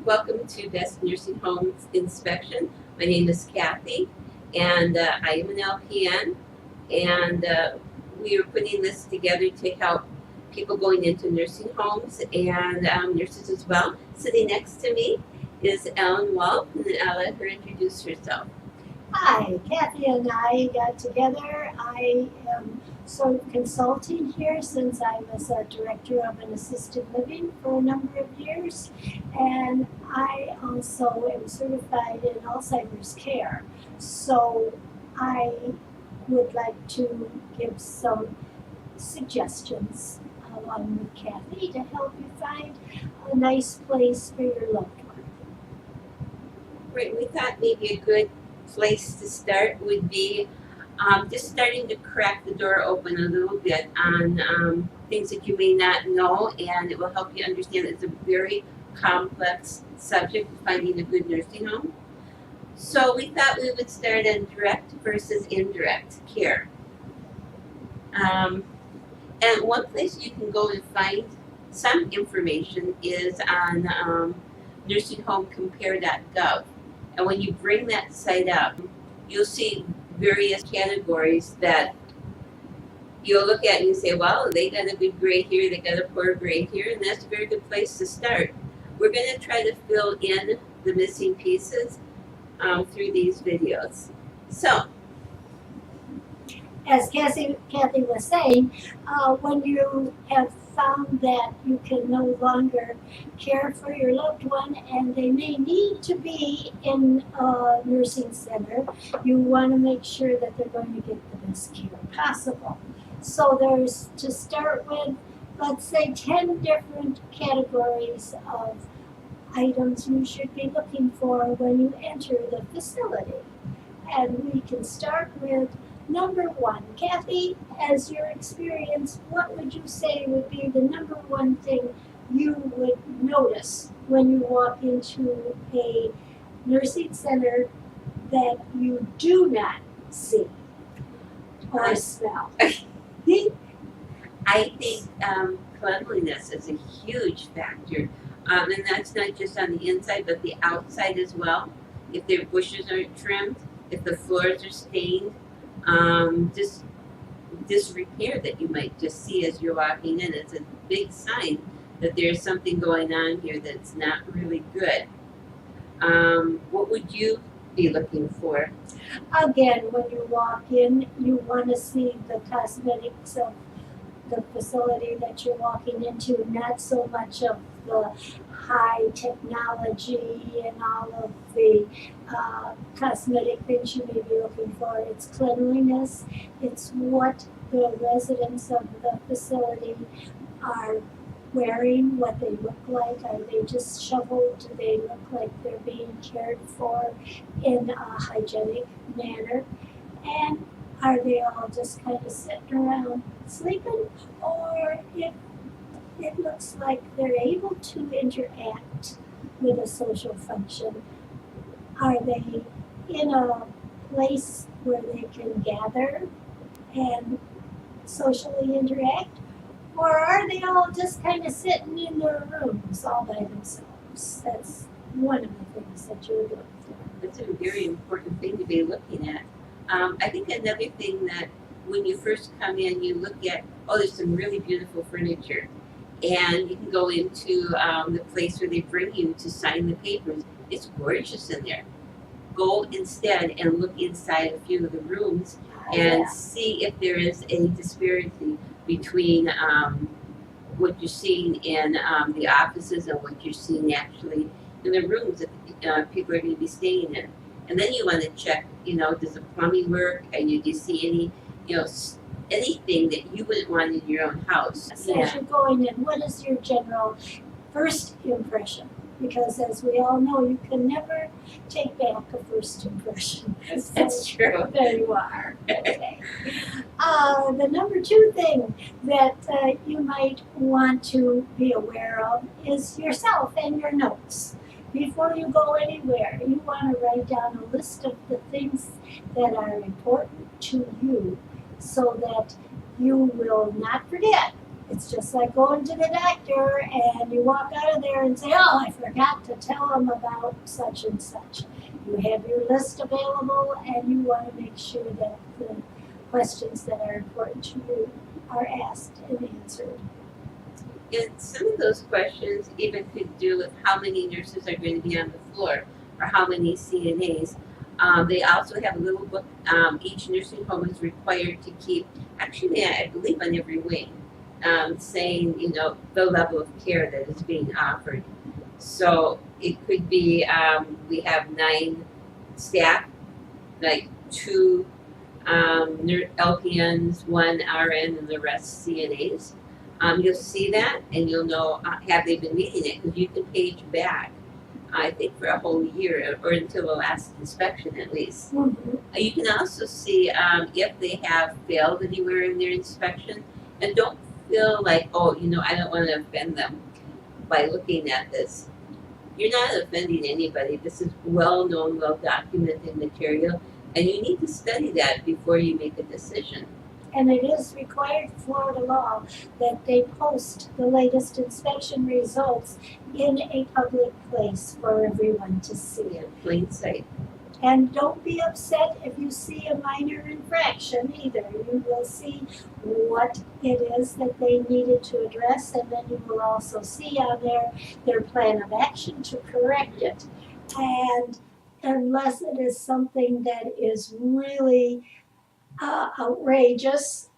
Welcome to Best Nursing Homes Inspection. My name is Kathy, and I am an LPN, and we are putting this together to help people going into nursing homes and nurses as well. Sitting next to me is Ellen Wolf, and I'll let her introduce herself. Hi, Kathy and I got together. I am sort of consulting here since I was a director of an assisted living for a number of years. And I also am certified in Alzheimer's care. So I would like to give some suggestions along with Kathy to help you find a nice place for your loved one. Right, we thought maybe a good place to start would be just starting to crack the door open a little bit on things that you may not know, and it will help you understand it's a very complex subject of finding a good nursing home. So we thought we would start on direct versus indirect care. And one place you can go and find some information is on nursinghomecompare.gov. And when you bring that site up, you'll see various categories that you'll look at and you say, well, they got a good grade here, they got a poor grade here, and that's a very good place to start. We're going to try to fill in the missing pieces through these videos. So, as Kathy was saying, when you have found that you can no longer care for your loved one and they may need to be in a nursing center, you want to make sure that they're going to get the best care possible. So there's, to start with, let's say 10 different categories of items you should be looking for when you enter the facility. And we can start with number one. Kathy, as your experience, what would you say would be the number one thing you would notice when you walk into a nursing center that you do not see or smell? I think cleanliness is a huge factor. And that's not just on the inside, but the outside as well. If their bushes aren't trimmed, if the floors are stained, just disrepair that you might just see as you're walking in. It's a big sign that there's something going on here that's not really good. What would you be looking for? Again, when you walk in, you want to see the cosmetics of the facility that you're walking into, not so much of the high technology and all of the cosmetic things you may be looking for. It's cleanliness. It's what the residents of the facility are wearing, what they look like. Are they just shoveled? Do they look like they're being cared for in a hygienic manner? And are they all just kind of sitting around sleeping? Or if it looks like they're able to interact with a social function, are they in a place where they can gather and socially interact? Or are they all just kind of sitting in their rooms all by themselves? That's one of the things that you're looking for. That's a very important thing to be looking at. I think another thing that when you first come in, you look at, oh, there's some really beautiful furniture. And you can go into the place where they bring you to sign the papers. It's gorgeous in there. Go instead and look inside a few of the rooms and see if there is a disparity between what you're seeing in the offices and what you're seeing actually in the rooms that people are going to be staying in. And then you want to check, does the plumbing work? And do you see any, anything that you wouldn't want in your own house? So as you're going in, what is your general first impression? Because as we all know, you can never take back a first impression. That's true. There you are. Okay. The number two thing that you might want to be aware of is yourself and your notes. Before you go anywhere, you want to write down a list of the things that are important to you so that you will not forget It's just like going to the doctor and you walk out of there and say, oh, I forgot to tell them about such and such. You have your list available and you want to make sure that the questions that are important to you are asked and answered. And some of those questions even could do with how many nurses are going to be on the floor or how many C.N.A.s. They also have a little book. Each nursing home is required to keep, actually, I believe on every wing, saying, the level of care that is being offered. So it could be we have 9 staff, like 2 LPNs, 1 RN, and the rest C.N.A.s. You'll see that, and you'll know have they been meeting it because you can page back. I think for a whole year or until the last inspection at least. Mm-hmm. You can also see if they have failed anywhere in their inspection, and don't feel like I don't want to offend them by looking at this. You're not offending anybody. This is well known, well documented material, and you need to study that before you make a decision. And it is required Florida law that they post the latest inspection results in a public place for everyone to see. Plain sight. And don't be upset if you see a minor infraction either. You will see what it is that they needed to address, and then you will also see on their plan of action to correct it. And unless it is something that is really outrageous,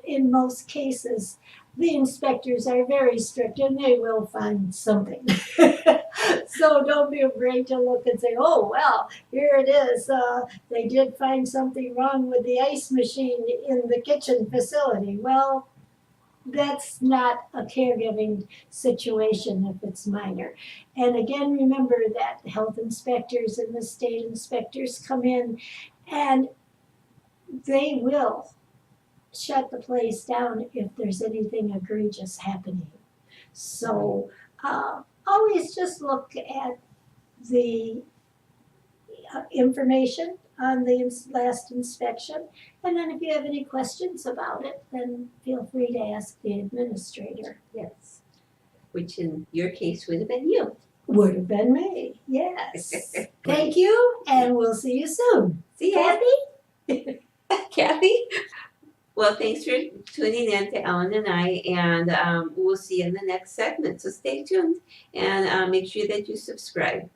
in most cases, the inspectors are very strict and they will find something. So don't be afraid to look and say, oh, well, here it is. They did find something wrong with the ice machine in the kitchen facility. Well, that's not a caregiving situation if it's minor. And again, remember that health inspectors and the state inspectors come in and they will shut the place down if there's anything egregious happening. So always just look at the information on the last inspection, and then if you have any questions about it, then feel free to ask the administrator. Yes. Which in your case would have been you. Would have been me, yes. Thank you, and we'll see you soon. See ya. Kathy? Kathy? Well, thanks for tuning in to Ellen and I, and we'll see you in the next segment. So stay tuned and make sure that you subscribe.